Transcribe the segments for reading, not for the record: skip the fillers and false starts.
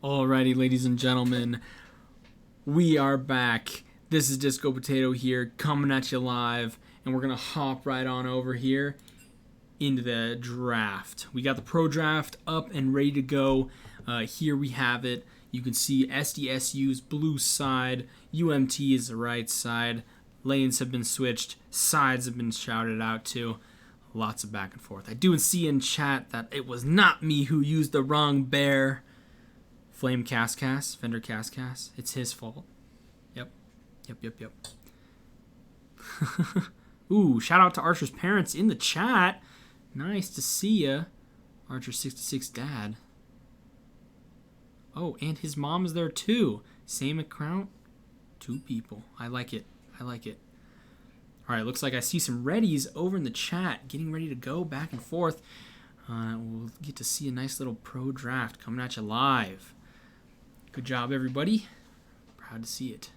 Alrighty, ladies and gentlemen, we are back. This is Disco Potato here, coming at you live, and we're going to hop right on over here into the draft. We got the pro draft up and ready to go. Here we have it. You can see SDSU's blue side, UMT is the right side. Lanes have been switched, sides have been shouted out to. Lots of back and forth. I do see in chat that it was not me who used the wrong bear. Flame Cascas, Fender Cascas. It's his fault. Yep. Ooh, shout out to Archer's parents in the chat. Nice to see ya. Archer66 dad. Oh, and his mom is there too. Same account. 2 people. I like it. Alright, looks like I see some readies over in the chat. Getting ready to go back and forth. We'll get to see a nice little pro draft coming at you live. Good job, everybody. Proud to see it.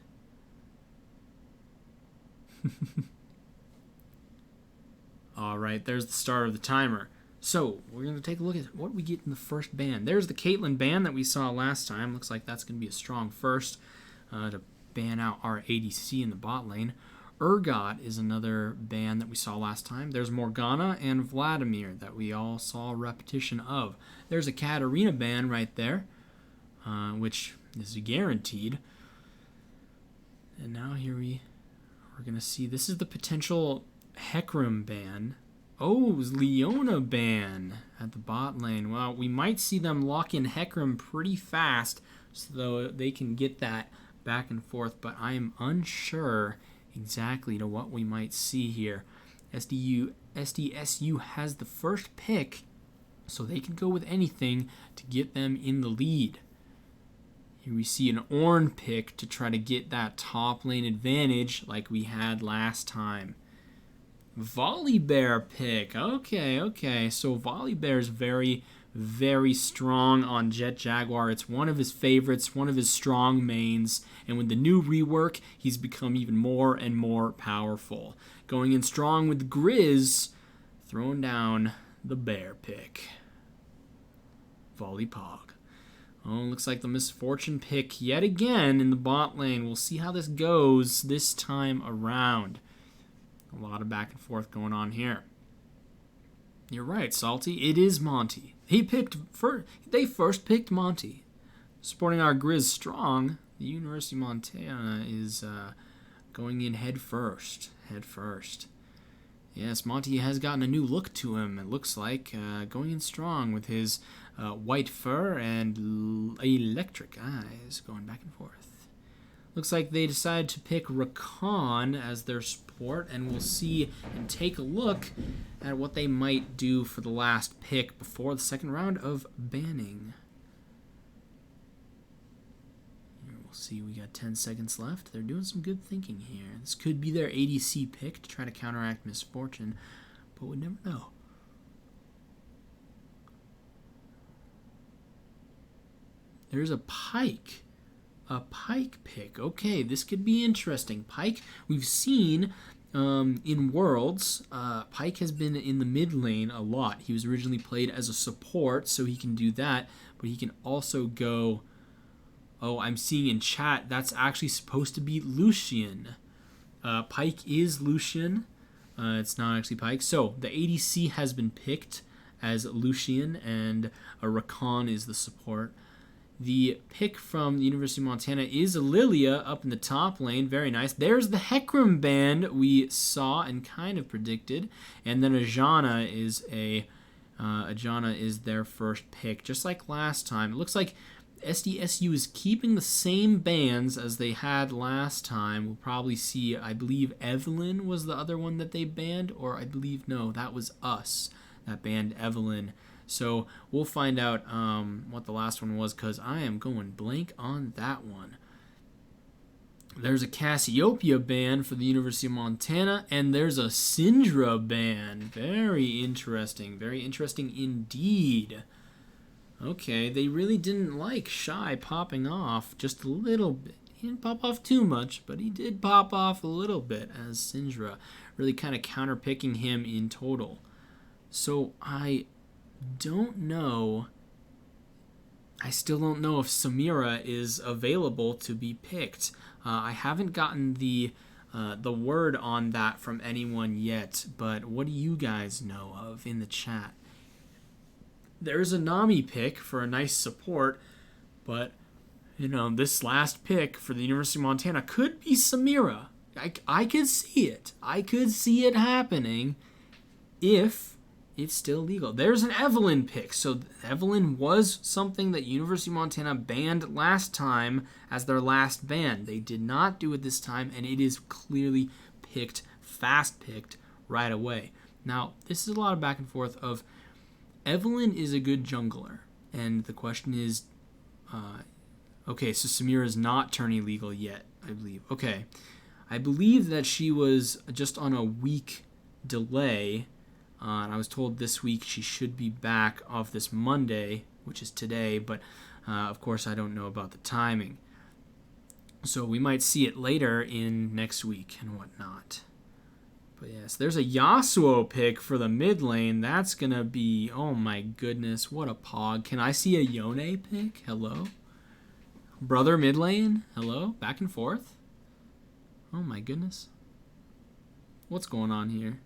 Alright, there's the start of the timer. So, we're going to take a look at what we get in the first ban. There's the Caitlyn ban that we saw last time. Looks like that's going to be a strong first to ban out our ADC in the bot lane. Urgot is another ban that we saw last time. There's Morgana and Vladimir that we all saw a repetition of. There's a Katarina ban right there. Which is guaranteed. And now here we're going to see, this is the potential Hecarim ban. Oh, Leona ban at the bot lane. Well, we might see them lock in Hecarim pretty fast so they can get that back and forth, but I am unsure exactly to what we might see here. SDSU has the first pick, so they can go with anything to get them in the lead. Here we see an Ornn pick to try to get that top lane advantage like we had last time. Volibear pick. Okay. So Volibear is very, very strong on Jet Jaguar. It's one of his favorites, one of his strong mains. And with the new rework, he's become even more and more powerful. Going in strong with Griz, throwing down the bear pick. Volipog. Oh, looks like the Misfortune pick yet again in the bot lane. We'll see how this goes this time around. A lot of back and forth going on here. You're right, Salty. It is Monty. They first picked Monty. Supporting our Griz strong, the University of Montana is going in head first. Yes, Monty has gotten a new look to him, it looks like. Going in strong with his white fur and electric eyes going back and forth. Looks like they decided to pick Rakan as their support, and we'll see and take a look at what they might do for the last pick before the second round of banning. Here we'll see, we got 10 seconds left. They're doing some good thinking here. This could be their ADC pick to try to counteract Misfortune, but we never know. There's a Pyke. A Pyke pick. Okay, this could be interesting. Pyke, we've seen in Worlds, Pyke has been in the mid lane a lot. He was originally played as a support, so he can do that, but he can also go... Oh, I'm seeing in chat, that's actually supposed to be Lucian. Pyke is Lucian. It's not actually Pyke. So, the ADC has been picked as Lucian, and Rakan is the support. The pick from the University of Montana is Lilia up in the top lane. Very nice. There's the Hecarim band we saw and kind of predicted. And then Ajana is their first pick, just like last time. It looks like SDSU is keeping the same bans as they had last time. We'll probably see, I believe Evelyn was the other one that they banned, or I believe, no, that was us that banned Evelyn. So we'll find out what the last one was, because I am going blank on that one. There's a Cassiopeia ban for the University of Montana, and there's a Syndra ban. Very interesting indeed. Okay, they really didn't like Shy popping off just a little bit. He didn't pop off too much, but he did pop off a little bit as Syndra, really kind of counterpicking him in total. So I don't know I still don't know if Samira is available to be picked. I haven't gotten the word on that from anyone yet, but what do you guys know of in the chat? There's a Nami pick for a nice support, but, you know, this last pick for the University of Montana could be Samira. I could see it. I could see it happening if it's still legal. There's an Evelyn pick. So Evelyn was something that University of Montana banned last time as their last ban. They did not do it this time, and it is clearly picked, fast picked right away. Now, this is a lot of back and forth of Evelyn is a good jungler, and the question is, okay, so Samira is not tourney legal yet, I believe. Okay, I believe that she was just on a week delay, and I was told this week she should be back off this Monday, which is today, but of course I don't know about the timing. So we might see it later in next week and whatnot. But yes, there's a Yasuo pick for the mid lane. That's going to be, oh my goodness, what a pog. Can I see a Yone pick? Hello? Brother mid lane? Hello? Back and forth? Oh my goodness. What's going on here?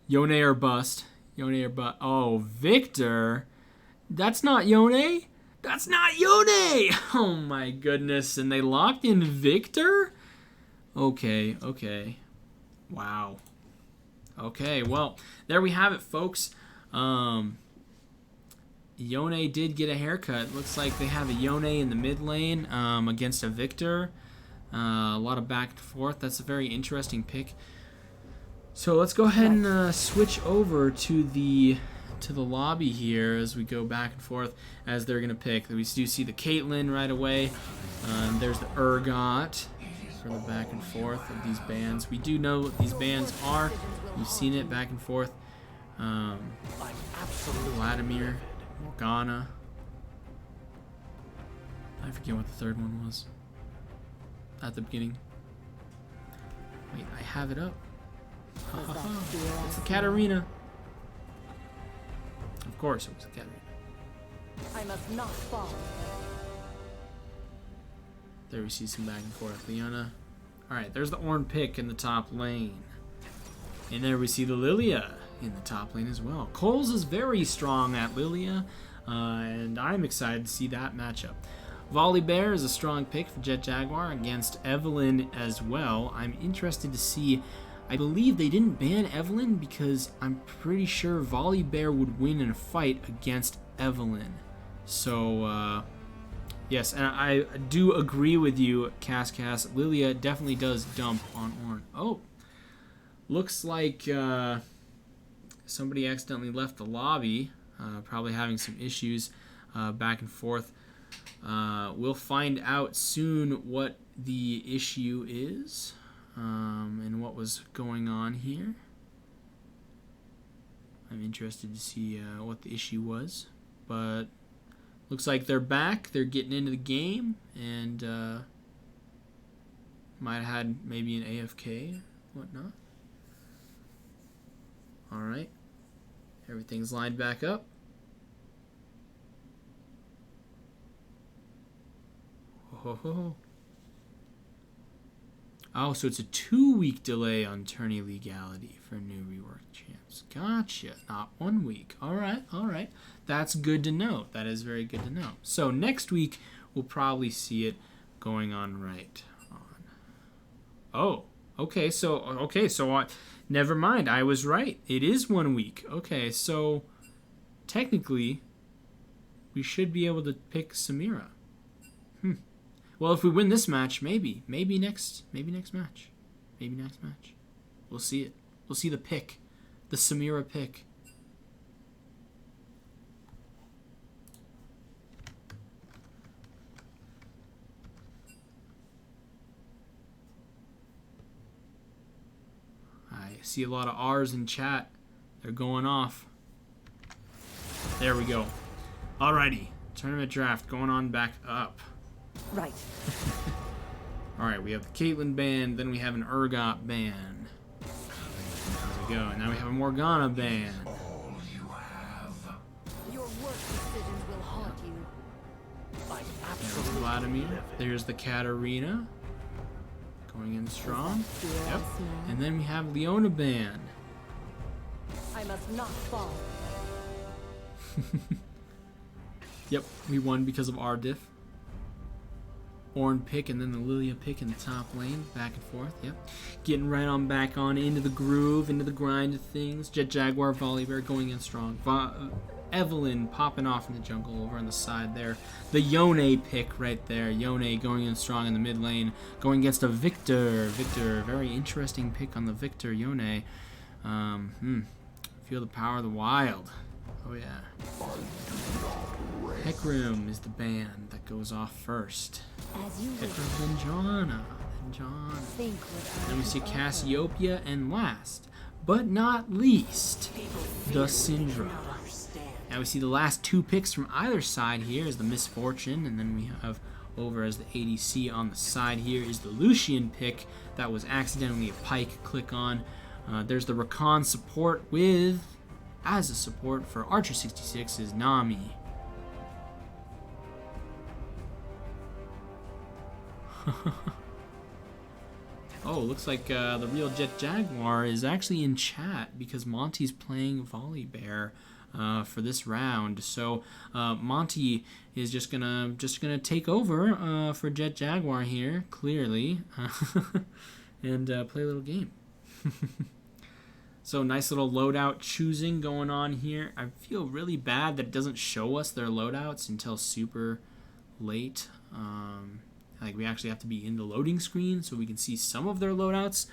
Yone or bust? Yone or bust? Oh, Victor? That's not Yone? That's not Yone! Oh my goodness, and they locked in Victor? Okay. Wow. Okay, well, there we have it, folks. Yone did get a haircut. Looks like they have a Yone in the mid lane against a Victor. A lot of back and forth. That's a very interesting pick. So let's go ahead and switch over to the lobby here as we go back and forth as they're going to pick. We do see the Caitlyn right away. There's the Urgot for the back and forth of these bands. We do know what these bands are. We've seen it back and forth. Vladimir, Morgana. I forget what the third one was at the beginning. Wait, I have it up. It's a Katarina. Of course it was a Katarina. I must not fall. There we see some back and forth. Leona. Alright, there's the Ornn pick in the top lane. And there we see the Lilia in the top lane as well. Coles is very strong at Lilia, and I'm excited to see that matchup. Volibear is a strong pick for Jet Jaguar against Evelyn as well. I'm interested to see. I believe they didn't ban Evelyn because I'm pretty sure Volibear would win in a fight against Evelyn. So, yes, and I do agree with you, Cass. Lilia definitely does dump on Ornn. Oh, looks like somebody accidentally left the lobby, probably having some issues back and forth. We'll find out soon what the issue is and what was going on here. I'm interested to see what the issue was, but looks like they're back. They're getting into the game, and might have had maybe an AFK, whatnot. All right, everything's lined back up. Oh, so it's a 2-week delay on tourney legality for new rework champs. Gotcha. Not 1 week. All right. That's good to know. That is very good to know. So next week, we'll probably see it going on right on. Oh, okay. So never mind. I was right. It is 1 week. Okay, so technically, we should be able to pick Samira. Well, if we win this match, maybe next match. We'll see it. We'll see the pick, the Samira pick. I see a lot of R's in chat. They're going off. There we go. Alrighty, tournament draft going on back up. Right. Alright, we have the Caitlyn ban, then we have an Urgot ban. There we go, and now we have a Morgana ban. Your work decisions will haunt you. Academy. There's the Katarina. Going in strong. Yep. And then we have Leona Band. I must not fall. Yep, we won because of our diff. Ornn pick and then the Lilia pick in the top lane, back and forth. Yep, getting right on back on into the groove, into the grind of things. Jet Jaguar, Volibear going in strong. Evelyn popping off in the jungle over on the side there. The Yone pick right there. Yone going in strong in the mid lane, going against a Victor. Victor, very interesting pick on the Victor Yone. Feel the power of the wild. Oh yeah. Hecarim is the band that goes off first. Hecarim, then Janna, Then we see Cassiopeia, and last, but not least, the Syndra. Now we see the last two picks from either side here is the Misfortune, and then we have over as the ADC on the side here is the Lucian pick that was accidentally a Pike click on. There's the Rakan support with, as a support for Archer 66 is Nami. Oh, looks like the real Jet Jaguar is actually in chat because Monty's playing Volibear for this round. So Monty is just gonna take over for Jet Jaguar here, clearly, and play a little game. So nice little loadout choosing going on here. I feel really bad that it doesn't show us their loadouts until super late. Like we actually have to be in the loading screen so we can see some of their loadouts,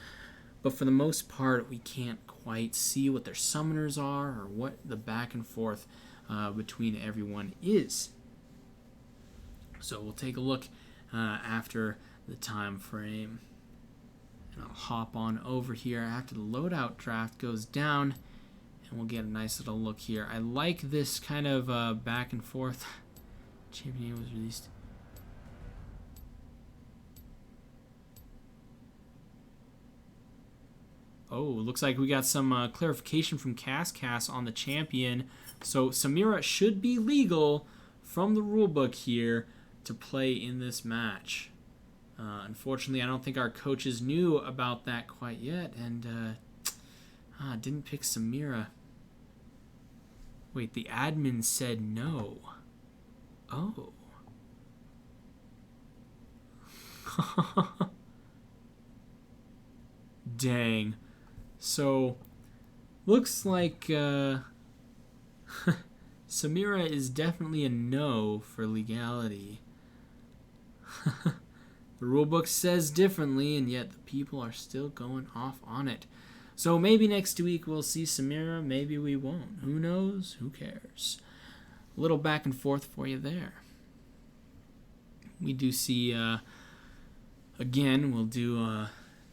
but for the most part we can't quite see what their summoners are or what the back and forth between everyone is. So we'll take a look after the time frame. And I'll hop on over here after the loadout draft goes down, and we'll get a nice little look here. I like this kind of back and forth. Champion was released. Oh, looks like we got some clarification from Cass on the champion. So Samira should be legal from the rulebook here to play in this match. Unfortunately, I don't think our coaches knew about that quite yet, and didn't pick Samira. Wait, the admin said no. Oh. Dang. So, looks like Samira is definitely a no for legality. The rulebook says differently, and yet the people are still going off on it. So maybe next week we'll see Samira, maybe we won't. Who knows? Who cares? A little back and forth for you there. We do see, again, we'll do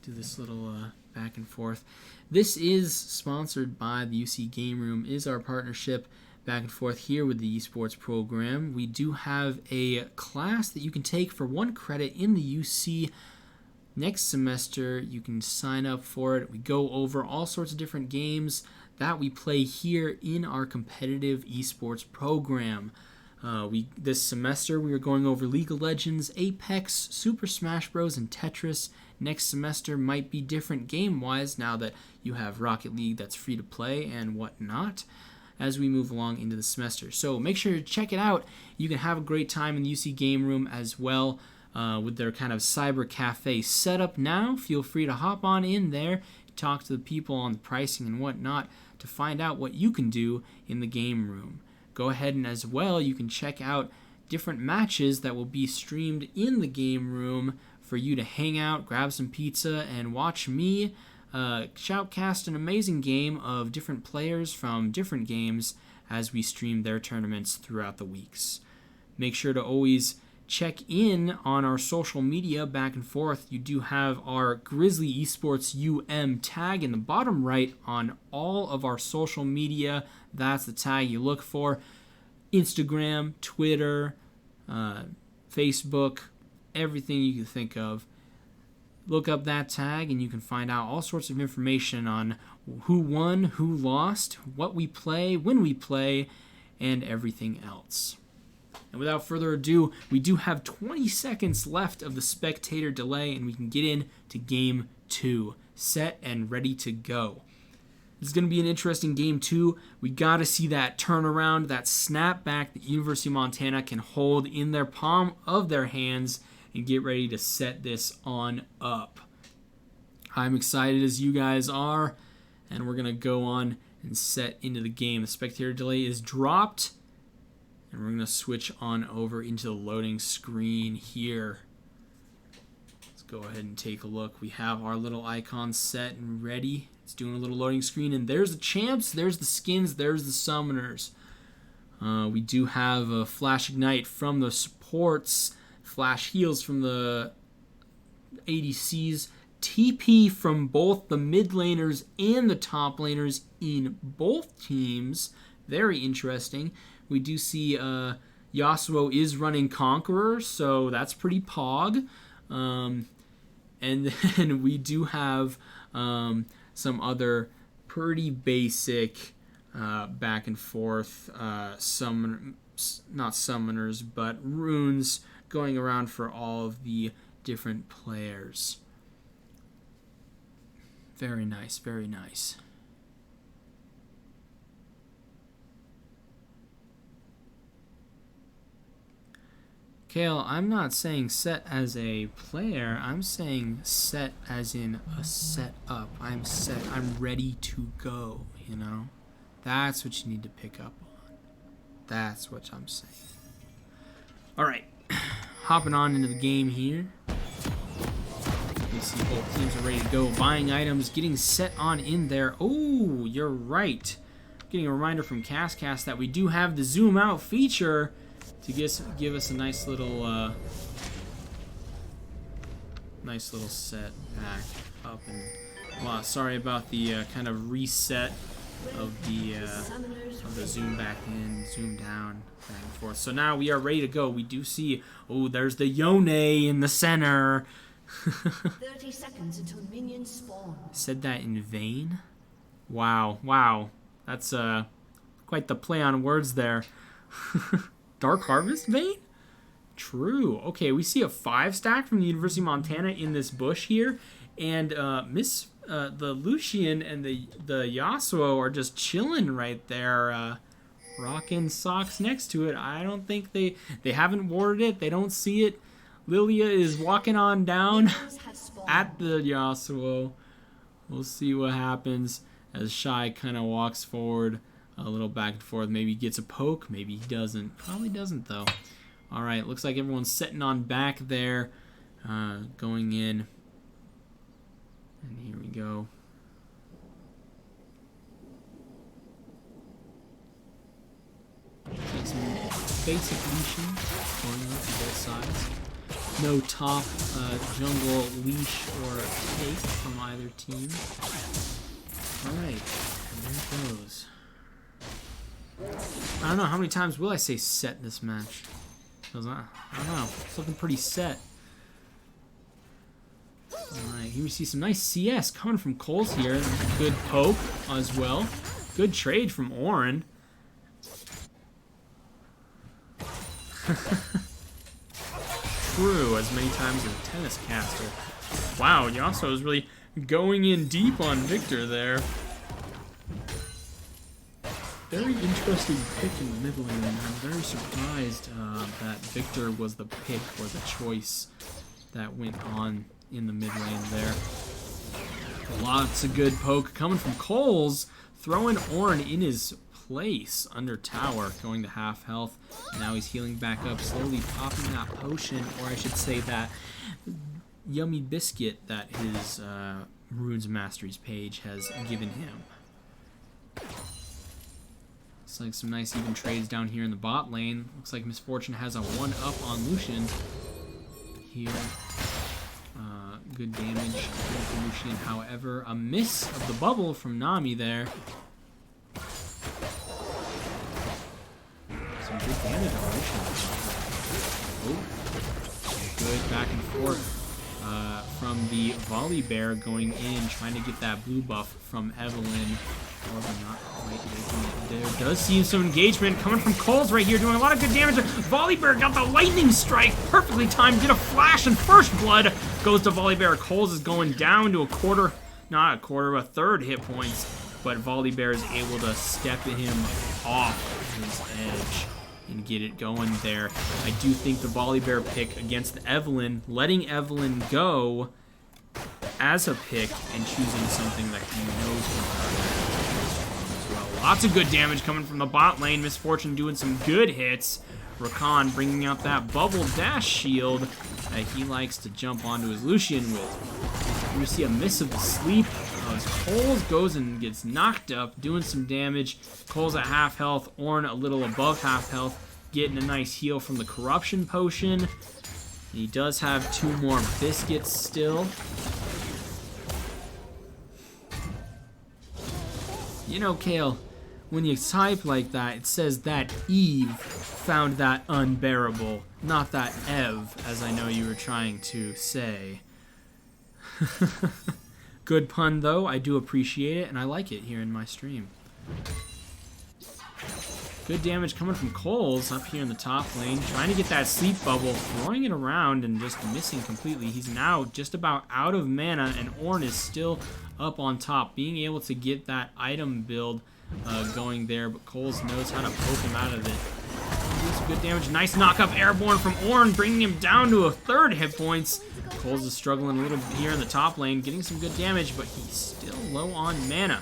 this little back and forth. This is sponsored by the UC Game Room, is our partnership back and forth here with the esports program. We do have a class that you can take for 1 credit in the UC next semester. You can sign up for it. We go over all sorts of different games that we play here in our competitive esports program. This semester we are going over League of Legends, Apex, Super Smash Bros, and Tetris. Next semester might be different game-wise now that you have Rocket League that's free to play and whatnot as we move along into the semester. So make sure to check it out. You can have a great time in the UC Game Room as well with their kind of cyber cafe setup now. Feel free to hop on in there, talk to the people on the pricing and whatnot to find out what you can do in the game room. Go ahead and as well, you can check out different matches that will be streamed in the game room for you to hang out, grab some pizza, and watch me shoutcast an amazing game of different players from different games as we stream their tournaments throughout the weeks. Make sure to always check in on our social media back and forth. You do have our Grizzly Esports UM tag in the bottom right on all of our social media. That's the tag you look for. Instagram, Twitter, Facebook, everything you can think of. Look up that tag and you can find out all sorts of information on who won, who lost, what we play, when we play, and everything else. And without further ado, we do have 20 seconds left of the spectator delay, and we can get into game 2. Set and ready to go. This is going to be an interesting game 2. We got to see that turnaround, that snap back that University of Montana can hold in their palm of their hands and get ready to set this on up. I'm excited as you guys are, and we're going to go on and set into the game. The spectator delay is dropped, and we're going to switch on over into the loading screen here. Go ahead and take a look. We have our little icon set and ready. It's doing a little loading screen, and there's the champs, there's the skins, there's the summoners. We do have a Flash Ignite from the supports, Flash Heals from the ADCs, TP from both the mid laners and the top laners in both teams. Very interesting. We do see Yasuo is running Conqueror, so that's pretty pog. And then we do have some other pretty basic back and forth not summoners, but runes going around for all of the different players. Very nice, very nice. Kale, I'm not saying set as a player, I'm saying set as in a setup. I'm set, I'm ready to go, you know? That's what you need to pick up on. That's what I'm saying. Alright, hopping on into the game here. You see both teams are ready to go. Buying items, getting set on in there. Oh, you're right. Getting a reminder from CastCast that we do have the zoom out feature to give us a nice little set back up. And well, sorry about the kind of reset of the zoom back in, zoom down, back and forth. So now we are ready to go. We do see, oh, there's the Yone in the center. 30 seconds until minions spawn. Said that in vain. Wow, that's quite the play on words there. Dark Harvest vein? True. Okay, we see a 5-stack from the University of Montana in this bush here, and the Lucian and the Yasuo are just chilling right there, rocking socks next to it. I don't think they haven't warded it. They don't see it. Lilia is walking on down at the Yasuo. We'll see what happens as Shy kind of walks forward. A little back and forth. Maybe he gets a poke. Maybe he doesn't. Probably doesn't, though. Alright, looks like everyone's setting on back there. Going in. And here we go. Take some basic leashing going on from both sides. No top jungle leash or take from either team. Alright, and there it goes. I don't know, how many times will I say set this match? I don't know, it's looking pretty set. Alright, here we see some nice CS coming from Coles here. Good poke as well. Good trade from Orin. True, as many times as a tennis caster. Wow, Yasuo is really going in deep on Victor there. Very interesting pick in the mid lane. I'm very surprised that Victor was the pick or the choice that went on in the mid lane there. Lots of good poke coming from Coles, throwing Ornn in his place under tower, going to half health. Now he's healing back up, slowly popping that potion, or I should say that yummy biscuit that his Runes Masteries page has given him. Looks like some nice even trades down here in the bot lane. Looks like Misfortune has a 1-up on Lucian here. Good damage from Lucian. However, a miss of the bubble from Nami there. Some good damage on Lucian. Oh, good back and forth. from the Volley Bear going in, trying to get that blue buff from Evelyn. Or not quite making it there. Does see some engagement coming from Coles right here, doing a lot of good damage. Volley Bear got the lightning strike, perfectly timed, get a flash, and first blood goes to Volley Bear. Coles is going down to a third hit points, but Volley Bear is able to step him off his edge and get it going there. I do think the Volley Bear pick against Evelyn, letting Evelyn go as a pick and choosing something that he knows from her as well. Lots of good damage coming from the bot lane. Misfortune doing some good hits. Rakan bringing out that bubble dash shield that he likes to jump onto his Lucian with. We see a miss of the sleep as Coles goes and gets knocked up, doing some damage. Coles at half health, Ornn a little above half health, getting a nice heal from the corruption potion. And he does have 2 more biscuits still. You know, Kale, when you type like that, it says that Eve found that unbearable, not that Ev, as I know you were trying to say. Good pun, though. I do appreciate it, and I like it here in my stream. Good damage coming from Coles up here in the top lane, trying to get that sleep bubble, throwing it around and just missing completely. He's now just about out of mana, and Ornn is still up on top, being able to get that item build going there, but Coles knows how to poke him out of it. Some good damage. Nice knock-up airborne from Ornn, bringing him down to a third hit points. Coles is struggling a little bit here in the top lane, getting some good damage, but he's still low on mana.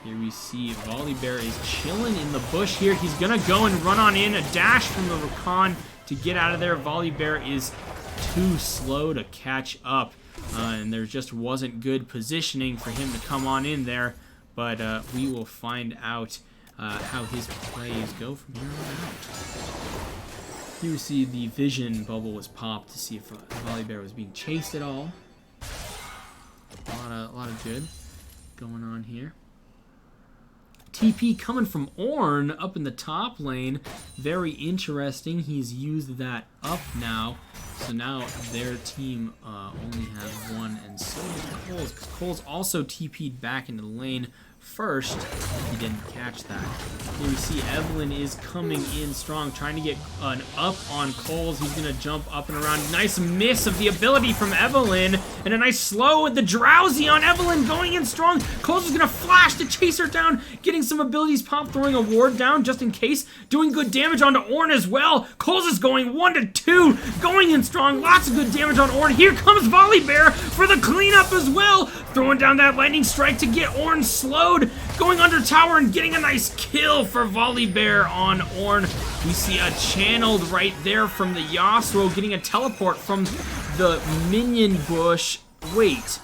Here we see Volley Bear is chilling in the bush here. He's going to go and run on in. A dash from the Rakan to get out of there. Volley Bear is too slow to catch up, and there just wasn't good positioning for him to come on in there. But we will find out how his plays go from here on out. Here we see the vision bubble was popped to see if Volley Bear was being chased at all. A lot of good going on here. TP coming from Ornn up in the top lane. Very interesting. He's used that up now. So now their team only has 1, and so does Coles. Because Coles also TP'd back into the lane first. He didn't catch that. Here we see Evelyn is coming in strong, trying to get an up on Coles. He's going to jump up and around. Nice miss of the ability from Evelyn, and a nice slow with the drowsy on Evelyn going in strong. Coles is going to flash to chase her down, getting some abilities pop, throwing a ward down just in case, doing good damage onto Ornn as well. Coles is going 1-2, going in strong. Lots of good damage on Ornn. Here comes Volley Bear for the cleanup as well, throwing down that lightning strike to get Ornn slowed, going under tower and getting a nice kill for Volley Bear on Ornn. We see a channeled right there from the Yasuo, getting a teleport from the minion bush. Wait,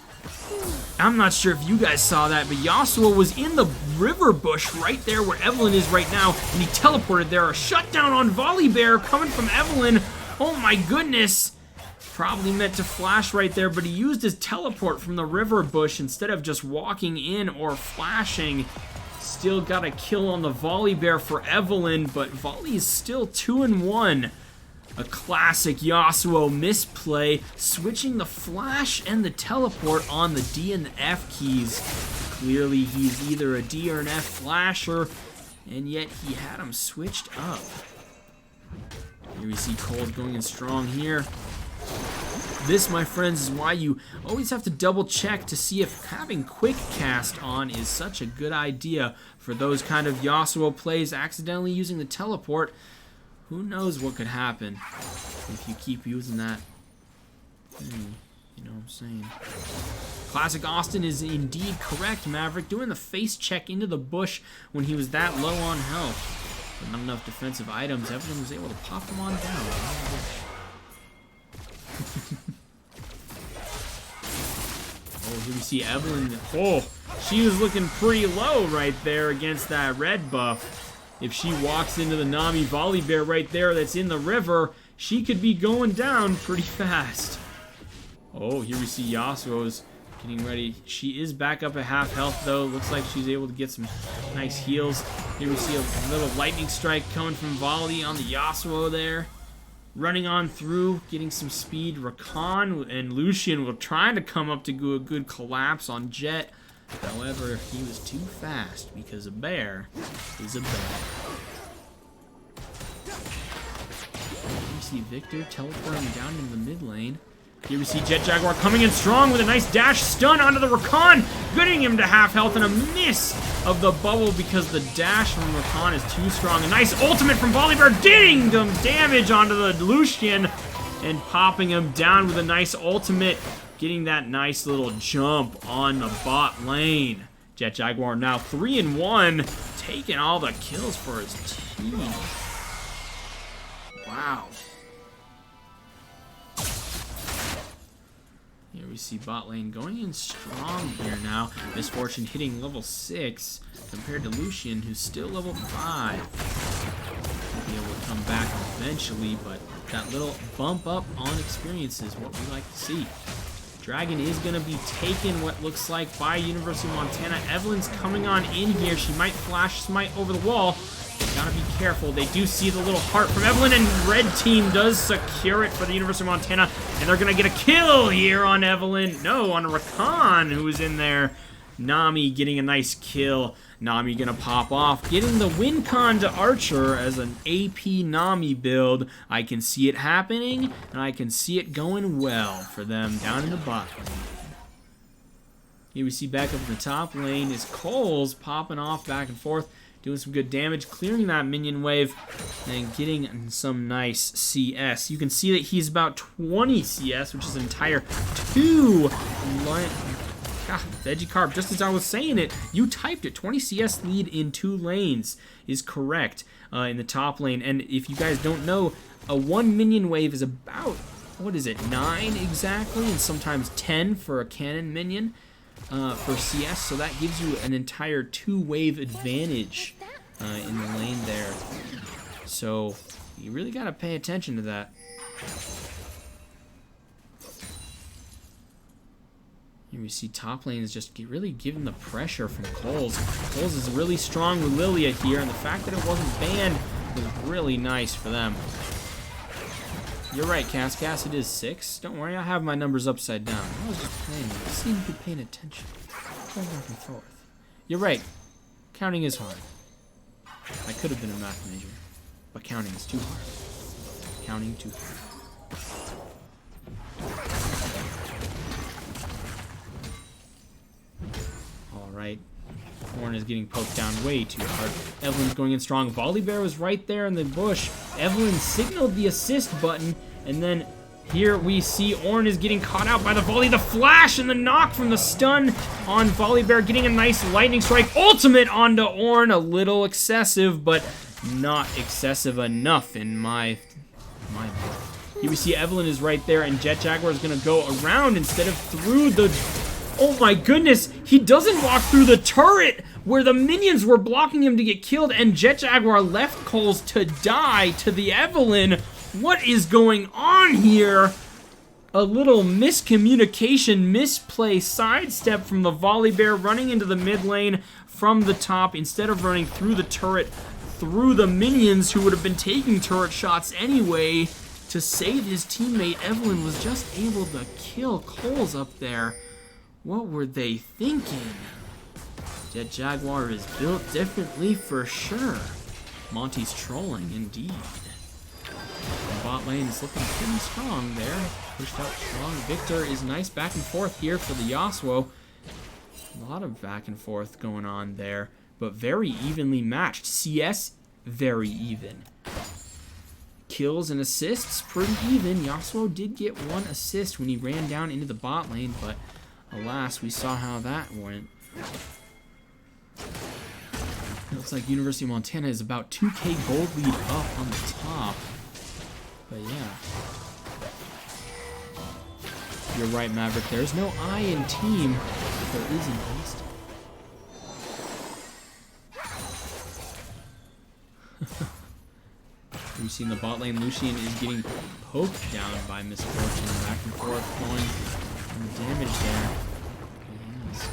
I'm not sure if you guys saw that, but Yasuo was in the river bush right there where Evelyn is right now, and he teleported there. A shutdown on Volley Bear coming from Evelyn. Oh my goodness. Probably meant to flash right there, but he used his teleport from the river bush instead of just walking in or flashing. Still got a kill on the Volley Bear for Evelyn, but Volley is still 2-1. A classic Yasuo misplay, switching the flash and the teleport on the D and the F keys. Clearly he's either a D or an F flasher, and yet he had him switched up. Here we see Coles going in strong here. This, my friends, is why you always have to double check to see if having quick cast on is such a good idea for those kind of Yasuo plays. Accidentally using the teleport, who knows what could happen if you keep using that. You know what I'm saying? Classic Austin is indeed correct, Maverick, doing the face check into the bush when he was that low on health. But not enough defensive items. Evelyn was able to pop them on down. Oh, here we see Evelyn. Oh, she was looking pretty low right there against that red buff. If she walks into the Nami Volley Bear right there that's in the river, she could be going down pretty fast. Oh, here we see Yasuo's getting ready. She is back up at half health, though. Looks like she's able to get some nice heals. Here we see a little lightning strike coming from Volley on the Yasuo there. running on through, getting some speed. Rakan and Lucian were trying to come up to do a good collapse on Jet. However, he was too fast because a bear is a bear. You see Victor teleporting down in the mid lane. Here we see Jet Jaguar coming in strong with a nice dash stun onto the Rakan, getting him to half health and a miss of the bubble because the dash from Rakan is too strong. A nice ultimate from Volibear, getting some damage onto the Lucian and popping him down with a nice ultimate, getting that nice little jump on the bot lane. Jet Jaguar now 3-1, taking all the kills for his team. Wow. Here we see bot lane going in strong here now. Misfortune hitting level 6 compared to Lucian, who's still level 5. He'll be able to come back eventually, but that little bump up on experience is what we like to see. Dragon is going to be taken, what looks like, by University of Montana. Evelyn's coming on in here. She might flash smite over the wall. Gotta be careful. They do see the little heart from Evelyn, and red team does secure it for the University of Montana, and they're gonna get a kill here on Evelyn. No, on Rakan, who is in there. Nami getting a nice kill. Nami gonna pop off, getting the win con to Archer as an AP Nami build. I can see it happening, and I can see it going well for them down in the bot lane. Here we see back up in the top lane is Coles popping off back and forth, doing some good damage, clearing that minion wave, and getting some nice CS. You can see that he's about 20 CS, which is an entire 2 line. God, Vegicarp, just as I was saying it, you typed it. 20 CS lead in 2 lanes is correct in the top lane. And if you guys don't know, a 1 minion wave is about, what is it, 9 exactly, and sometimes 10 for a cannon minion. For CS, so that gives you an entire 2-wave advantage in the lane there. So you really got to pay attention to that. Here we see top lane is just really giving the pressure from Coles. Coles is really strong with Lilia here, and the fact that it wasn't banned was really nice for them. You're right, Cass, it is 6. Don't worry, I have my numbers upside down. I was just playing. I seem to be paying attention. Going back and forth. You're right. Counting is hard. I could have been a math major, but counting is too hard. Counting too hard. Alright. Warren is getting poked down way too hard. Evelyn's going in strong. Volibear was right there in the bush. Evelyn signaled the assist button, and then here we see Ornn is getting caught out by the volley. The flash and the knock from the stun on Volibear, getting a nice lightning strike. Ultimate onto Ornn. A little excessive, but not excessive enough in my book. Here we see Evelyn is right there, and Jet Jaguar is going to go around instead of through the... Oh my goodness, he doesn't walk through the turret where the minions were blocking him to get killed, and Jet Jaguar left Coles to die to the Evelyn. What is going on here? A little miscommunication, misplay, sidestep from the Volibear, running into the mid lane from the top instead of running through the turret, through the minions who would have been taking turret shots anyway to save his teammate. Evelyn was just able to kill Coles up there. What were they thinking? Jet Jaguar is built differently for sure. Monty's trolling indeed. The bot lane is looking pretty strong there. Pushed out strong. Victor is nice back and forth here for the Yasuo. A lot of back and forth going on there, but very evenly matched. CS, very even. Kills and assists, pretty even. Yasuo did get 1 assist when he ran down into the bot lane, but alas, we saw how that went. It looks like University of Montana is about 2k gold lead up on the top. But yeah. You're right, Maverick. There's no I in team, but there is in East. We've seen the bot lane. Lucian is getting poked down by Misfortune. Back and forth, going some damage there. Yes.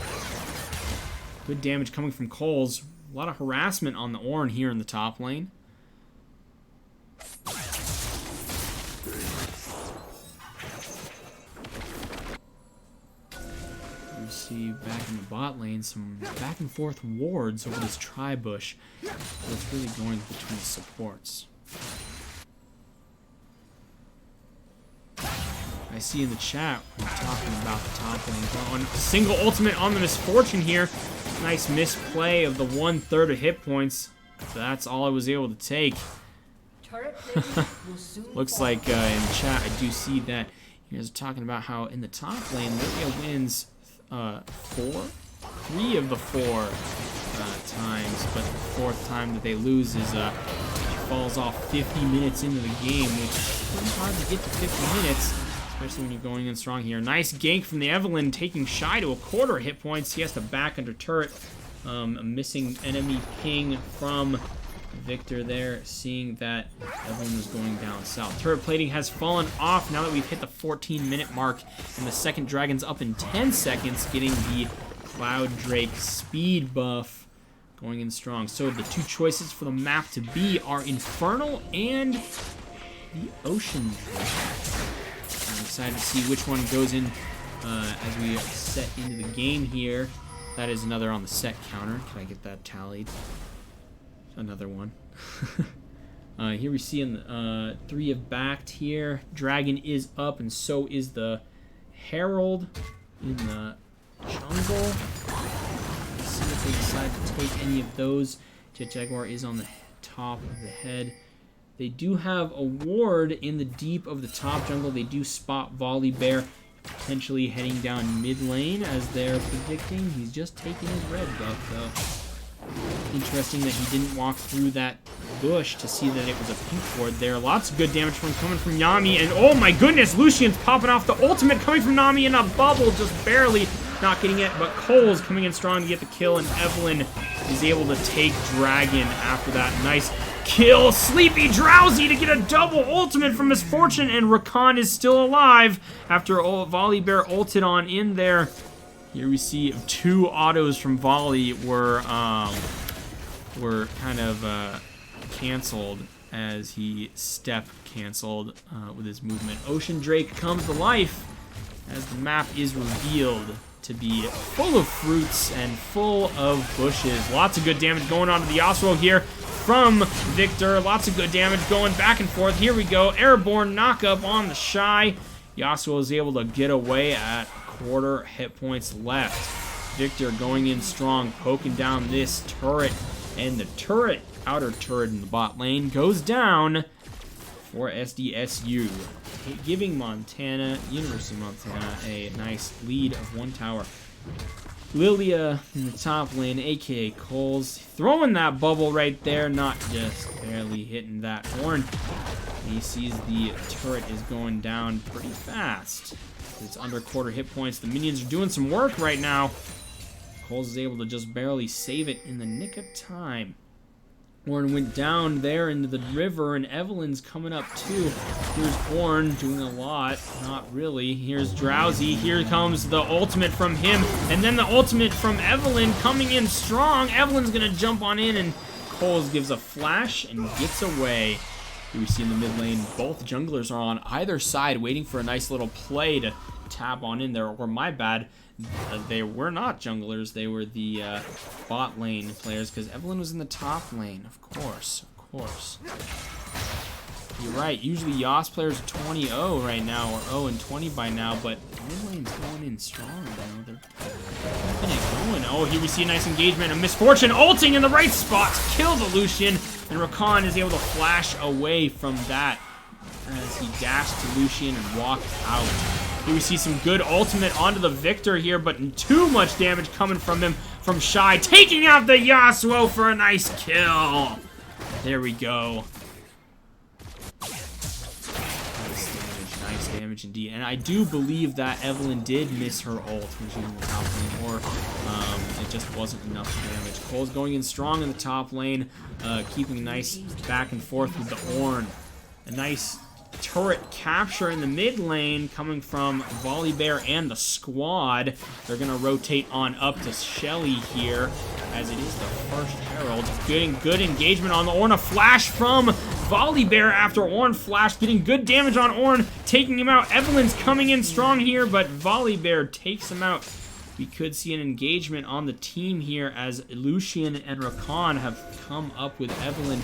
Good damage coming from Coles. A lot of harassment on the Ornn here in the top lane. You see back in the bot lane some back and forth wards over this tri-bush. So it's really going between the supports. I see in the chat we're talking about the top lane going. Single ultimate on the Misfortune here. Nice misplay of the 1/3 of hit points. So that's all I was able to take. Looks like in the chat I do see that you guys are talking about how in the top lane Lilia wins 3 of the 4 times, but the 4th time that they lose is she falls off 50 minutes into the game, which is pretty hard to get to 50 minutes. Especially when you're going in strong here. Nice gank from the Evelynn, taking Shy to a 1/4 hit points. He has to back under turret. A missing enemy ping from Victor there, seeing that Evelynn was going down south. Turret plating has fallen off now that we've hit the 14-minute mark, and the second dragon's up in 10 seconds, getting the Cloud Drake speed buff going in strong. So the 2 choices for the map to be are Infernal and the Ocean Drake. I'm excited to see which one goes in as we set into the game here. That is another on the set counter. Can I get that tallied? Another one. Here we see in the 3 have backed here. Dragon is up, and so is the Herald in the jungle. Let's see if they decide to take any of those. Jet Jaguar is on the top of the head. They do have a ward in the deep of the top jungle. They do spot Volley Bear potentially heading down mid lane as they're predicting. He's just taking his red buff though. Interesting that he didn't walk through that bush to see that it was a pink ward there. Lots of good damage coming from Yami, and oh my goodness, Lucian's popping off the ultimate coming from Nami in a bubble, just barely not getting it, but Cole's coming in strong to get the kill, and Evelynn is able to take Dragon after that. Nice kill. Sleepy Drowsy to get a double ultimate from Misfortune, and Rakan is still alive after Volley Bear ulted on in there. Here we see 2 autos from Volley were kind of canceled as he step canceled with his movement. Ocean Drake comes to life as the map is revealed to be full of fruits and full of bushes. Lots of good damage going on to the Yasuo here from Victor. Lots of good damage going back and forth. Here we go. Airborne knockup on the Shy. Yasuo is able to get away at 1/4 hit points left. Victor going in strong, poking down this turret. And the turret, outer turret in the bot lane, goes down for SDSU, giving University of Montana, a nice lead of 1 tower. Lilia in the top lane, aka Coles, throwing that bubble right there, not just barely hitting that horn. He sees the turret is going down pretty fast. It's under 1/4 hit points. The minions are doing some work right now. Coles is able to just barely save it in the nick of time. Ornn went down there into the river, and Evelynn's coming up too. Here's Ornn doing a lot. Not really. Here's Drowsy. Here comes the ultimate from him, and then the ultimate from Evelynn coming in strong. Evelynn's going to jump on in, and Coles gives a flash and gets away. Here we see in the mid lane, both junglers are on either side waiting for a nice little play to tap on in there, or my bad. They were not junglers, they were the bot lane players, because Evelynn was in the top lane, of course. You're right, usually Yas players are 20-0 right now, or 0-20 by now, but mid lane's going in strong, They're keeping it going. Oh, here we see a nice engagement, a Misfortune ulting in the right spot to kill the Lucian, and Rakan is able to flash away from that as he dashed to Lucian and walked out. Here we see some good ultimate onto the Victor here, but too much damage coming from him from Shy, taking out the Yasuo for a nice kill. There we go. Nice damage indeed. And I do believe that Evelynn did miss her ult when she was in the top lane, or it just wasn't enough damage. Cole's going in strong in the top lane, keeping nice back and forth with the Ornn. A nice turret capture in the mid lane coming from Volley Bear and the squad. They're going to rotate on up to Shelly here as it is the first Herald. Getting good engagement on the Ornn. A flash from Volley Bear after Ornn flashed. Getting good damage on Ornn, taking him out. Evelynn's coming in strong here, but Volley Bear takes him out we could see an engagement on the team here as Lucian and Rakan have come up with Evelynn.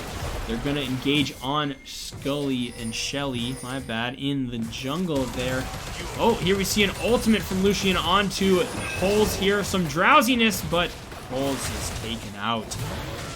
They're going to engage on Scully and Shelly, my bad, in the jungle there. Oh, here we see an ultimate from Lucian onto Coles here. Some drowsiness, but Coles is taken out.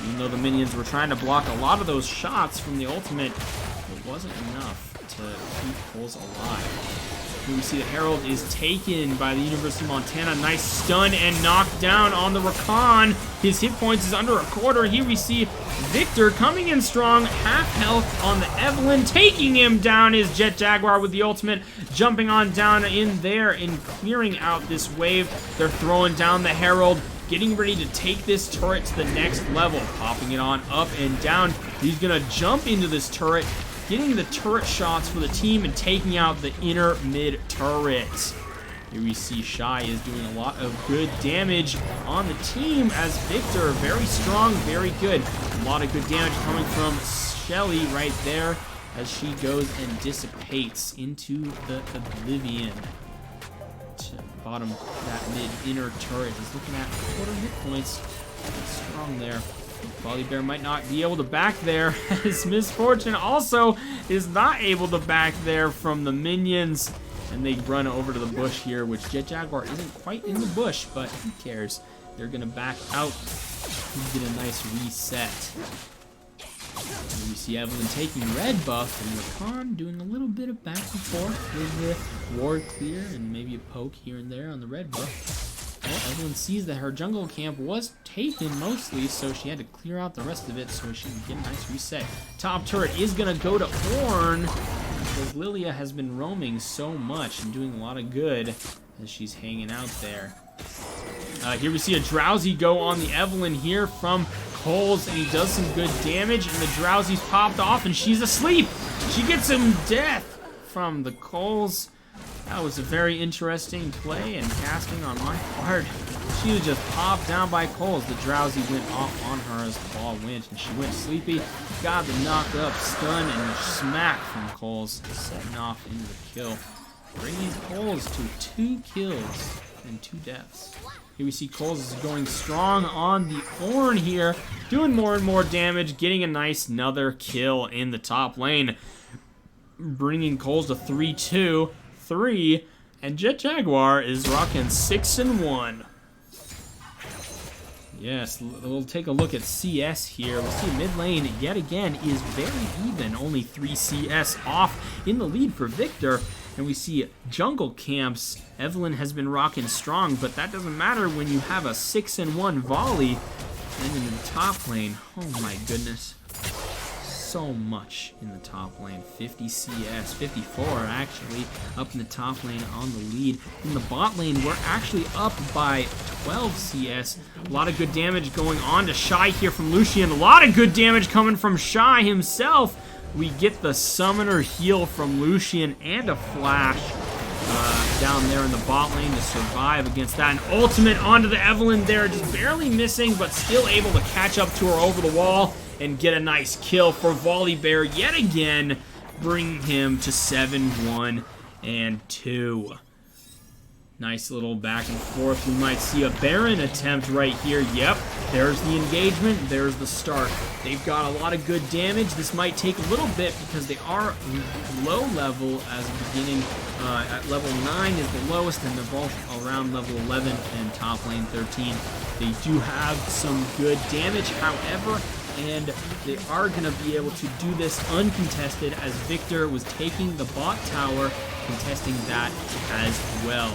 Even though the minions were trying to block a lot of those shots from the ultimate, it wasn't enough to keep Coles alive. Here we see the Herald is taken by the University of Montana. Nice stun and knockdown on the Rakan. His hit points is under a quarter. Here we see Victor coming in strong. Half health on the Evelynn. Taking him down is Jet Jaguar with the ultimate. Jumping on down in there and clearing out this wave. They're throwing down the Herald. Getting ready to take this turret to the next level. Popping it on up and down. He's going to jump into this turret. Getting the turret shots for the team and taking out the inner mid turret. Here we see Shy is doing a lot of good damage on the team as Victor, very strong, very good. A lot of good damage coming from Shelly right there as she goes and dissipates into the oblivion. Bottom, that mid inner turret is looking at quarter hit points. Strong there. Volibear might not be able to back there, as Misfortune also is not able to back there from the minions. And they run over to the bush here, which Jet Jaguar isn't quite in the bush, but who cares? They're going to back out and get a nice reset. And we see Evelynn taking red buff, and Rakan doing a little bit of back and forth with the ward clear and maybe a poke here and there on the red buff. Well, Evelynn sees that her jungle camp was taken mostly, so she had to clear out the rest of it so she can get a nice reset. Top turret is going to go to Ornn because Lilia has been roaming so much and doing a lot of good as she's hanging out there. Here we see a Drowsy go on the Evelynn here from Coles, and he does some good damage, and the Drowsy's popped off, and she's asleep. She gets some death from the Coles. That was a very interesting play and casting on my part. She was just popped down by Coles. The Drowsy went off on her as the ball went, and she went sleepy. Got the knock up, stun, and a smack from Coles, setting off into the kill. Bringing Coles to 2 kills and 2 deaths. Here we see Coles is going strong on the Ornn here, doing more and more damage, getting a nice another kill in the top lane. Bringing Coles to 3-2. 3, and Jet Jaguar is rocking 6-1. Yes, we'll take a look at CS here. We'll see mid lane yet again is very even, only 3 CS off in the lead for Victor. And we see jungle camps. Evelynn has been rocking strong, but that doesn't matter when you have a 6-1 volley. And in the top lane, oh my goodness. So much in the top lane. 50 CS, 54 actually, up in the top lane on the lead. In the bot lane, we're actually up by 12 CS. A lot of good damage going on to Shy here from Lucian. A lot of good damage coming from Shy himself. We get the summoner heal from Lucian and a flash down there in the bot lane to survive against that. An ultimate onto the Evelynn there, just barely missing, but still able to catch up to her over the wall and get a nice kill for Volibear yet again, bringing him to 7-1 and 2. Nice little back and forth. We might see a Baron attempt right here. Yep, there's the engagement. There's the start. They've got a lot of good damage. This might take a little bit because they are low level as a beginning. At level 9 is the lowest, and they're both around level 11 and top lane 13. They do have some good damage, however, and they are going to be able to do this uncontested as Victor was taking the bot tower, contesting that as well.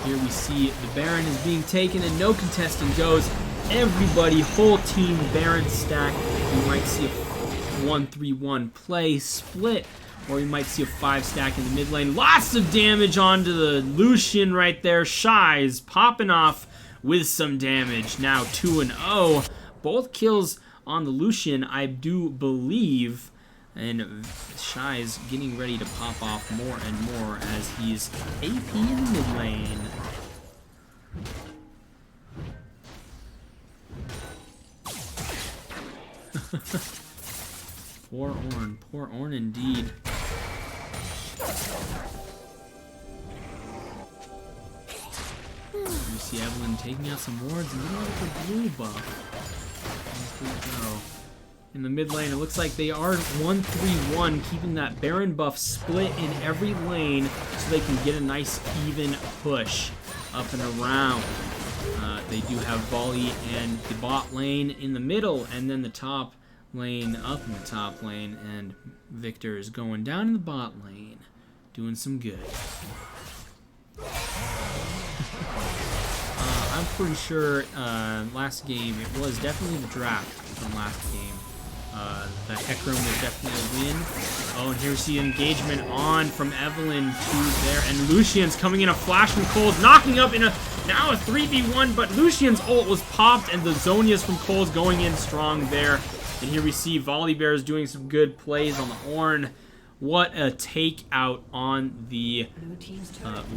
Here we see the Baron is being taken and no contesting goes. Everybody, whole team Baron stack. You might see a 1-3-1 play split, or you might see a 5 stack in the mid lane. Lots of damage onto the Lucian right there. Shy's popping off with some damage. Now 2-0. Both kills on the Lucian, I do believe. And Shy's getting ready to pop off more and more as he's AP in the mid lane. Poor Ornn indeed. we see Evelyn taking out some wards and getting out the blue buff. Here we go. In the mid lane, it looks like they are 1-3-1, keeping that Baron buff split in every lane so they can get a nice even push up and around. They do have Volley and the bot lane in the middle, and then the top lane up in the top lane, and Victor is going down in the bot lane, doing some good. I'm pretty sure last game, it was definitely the draft from last game. The Hecarim was definitely a win. Oh, and here's the engagement on from Evelyn to there. And Lucian's coming in a flash from Coles, knocking up in now a 3v1, but Lucian's ult was popped, and the Zonias from Coles going in strong there. And here we see Volibears doing some good plays on the Ornn. What a take out on the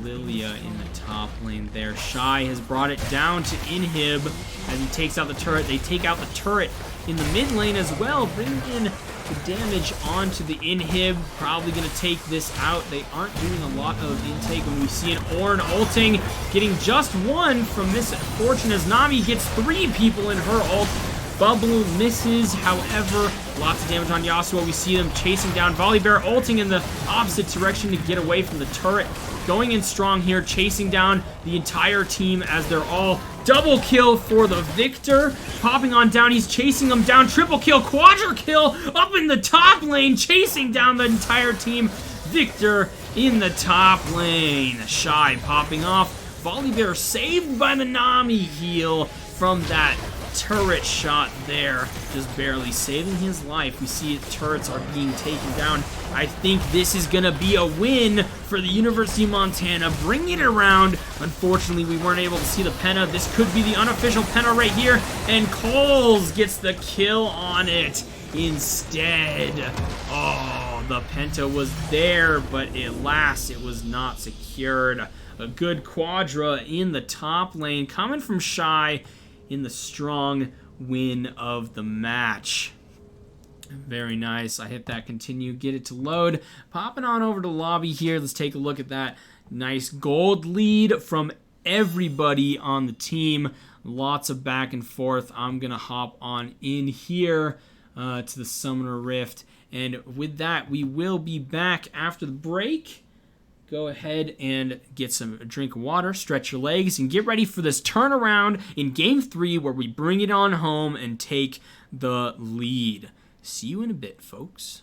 Lilia in the top lane there. Shy has brought it down to Inhib as he takes out the turret. They take out the turret in the mid lane as well, bringing in the damage onto the Inhib. Probably going to take this out. They aren't doing a lot of intake when we see an Ornn ulting, getting just one from this fortune as Nami gets 3 people in her ult. Bubble misses, however, lots of damage on Yasuo. We see them chasing down Volibear, ulting in the opposite direction to get away from the turret. Going in strong here, chasing down the entire team as they're all double kill for the Victor. Popping on down, he's chasing them down. Triple kill, quadra kill up in the top lane, chasing down the entire team. Victor in the top lane. Shy popping off. Volibear saved by the Nami heal from that turret shot there, just barely saving his life. We see turrets are being taken down. I think this is gonna be a win for the University of Montana, bringing it around. Unfortunately, we weren't able to see the Penna. This could be the unofficial Penna right here, and Coles gets the kill on it instead. Oh, the Penta was there, but alas, it was not secured. A good quadra in the top lane, coming from Shy in the strong win of the match. Very nice. I hit that continue, get it to load. Popping on over to lobby here. Let's take a look at that nice gold lead from everybody on the team. Lots of back and forth. I'm going to hop on in here to the Summoner Rift. And with that, we will be back after the break. Go ahead and get a drink of water, stretch your legs, and get ready for this turnaround in Game 3 where we bring it on home and take the lead. See you in a bit, folks.